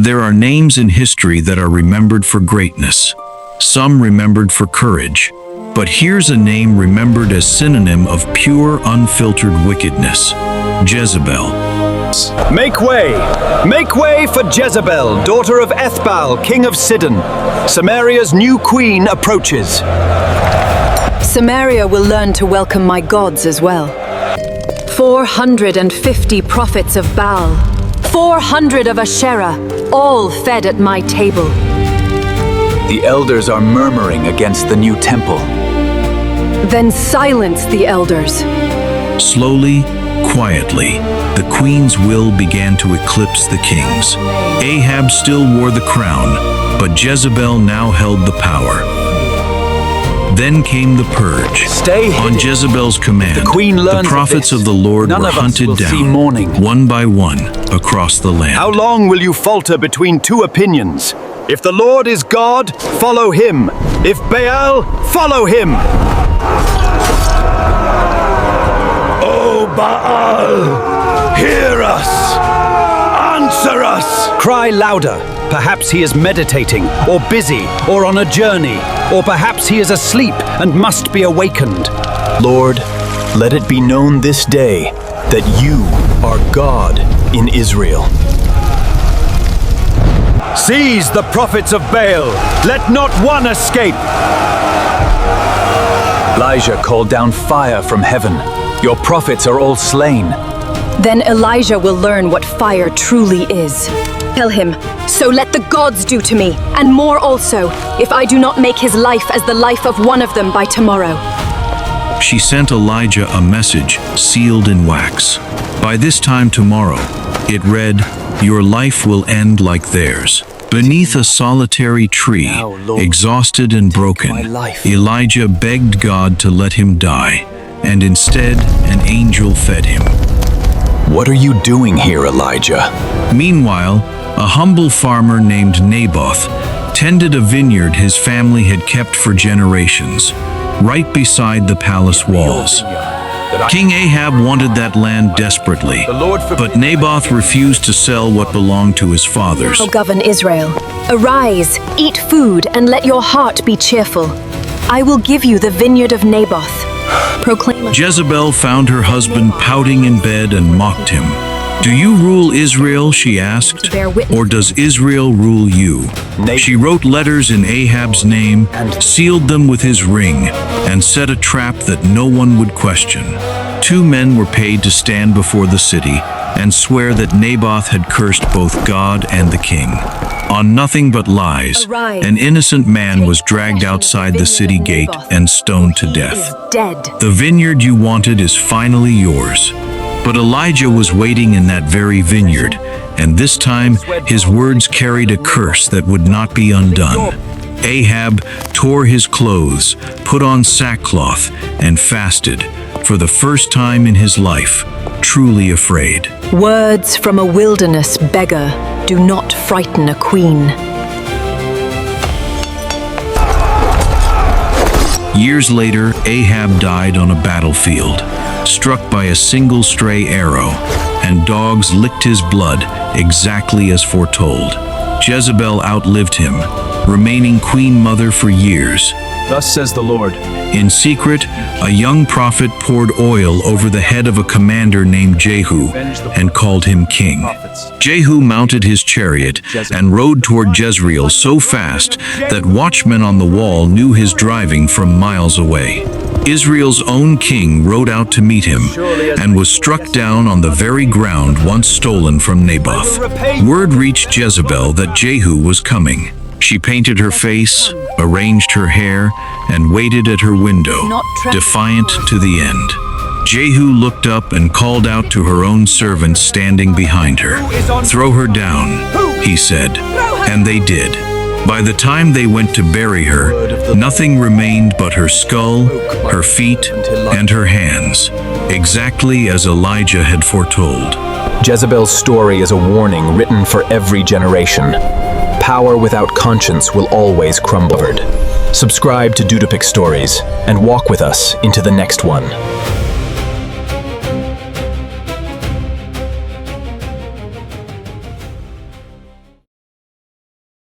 There are names in history that are remembered for greatness, some remembered for courage, but here's a name remembered as synonym of pure, unfiltered wickedness: Jezebel. Make way for Jezebel, daughter of Ethbaal, king of Sidon. Samaria's new queen approaches. Samaria will learn to welcome my gods as well. 450 prophets of Baal, 400 of Asherah, all fed at my table. The elders are murmuring against the new temple. Then silence the elders. Slowly, quietly, the queen's will began to eclipse the king's. Ahab still wore the crown, but Jezebel now held the power. Then came the purge. On Jezebel's command, the prophets of the Lord were hunted down, one by one, across the land. How long will you falter between two opinions? If the Lord is God, follow him. If Baal, follow him. Oh, Baal, hear us. Answer us. Cry louder. Perhaps he is meditating, or busy, or on a journey, or perhaps he is asleep and must be awakened. Lord, let it be known this day that you are God in Israel. Seize the prophets of Baal. Let not one escape. Elijah called down fire from heaven. Your prophets are all slain. Then Elijah will learn what fire truly is. Tell him, so let the gods do to me, and more also, if I do not make his life as the life of one of them by tomorrow. She sent Elijah a message sealed in wax. By this time tomorrow, it read, "Your life will end like theirs." Beneath a solitary tree, exhausted and broken, Elijah begged God to let him die, and instead an angel fed him. What are you doing here, Elijah? Meanwhile, a humble farmer named Naboth tended a vineyard his family had kept for generations, right beside the palace walls. King Ahab wanted that land desperately, but Naboth refused to sell what belonged to his fathers. O govern Israel, arise, eat food, and let your heart be cheerful. I will give you the vineyard of Naboth. Proclaim. Jezebel found her husband pouting in bed and mocked him. "Do you rule Israel?" she asked, "or does Israel rule you?" She wrote letters in Ahab's name, sealed them with his ring, and set a trap that no one would question. 2 men were paid to stand before the city and swear that Naboth had cursed both God and the king. On nothing but lies, an innocent man was dragged outside the city gate and stoned to death. The vineyard you wanted is finally yours. But Elijah was waiting in that very vineyard, and this time his words carried a curse that would not be undone. Ahab tore his clothes, put on sackcloth, and fasted, for the first time in his life, truly afraid. Words from a wilderness beggar do not frighten a queen. Years later, Ahab died on a battlefield, struck by a single stray arrow, and dogs licked his blood exactly as foretold. Jezebel outlived him, remaining queen mother for years. Thus says the Lord. In secret, a young prophet poured oil over the head of a commander named Jehu and called him king. Jehu mounted his chariot and rode toward Jezreel so fast that watchmen on the wall knew his driving from miles away. Israel's own king rode out to meet him and was struck down on the very ground once stolen from Naboth. Word reached Jezebel that Jehu was coming. She painted her face, arranged her hair, and waited at her window, defiant to the end. Jehu looked up and called out to her own servants standing behind her. "Throw her down," he said, and they did. By the time they went to bury her, nothing remained but her skull, her feet, and her hands, exactly as Elijah had foretold. Jezebel's story is a warning written for every generation. Power without conscience will always crumble. Subscribe to Dudupix Stories and walk with us into the next one.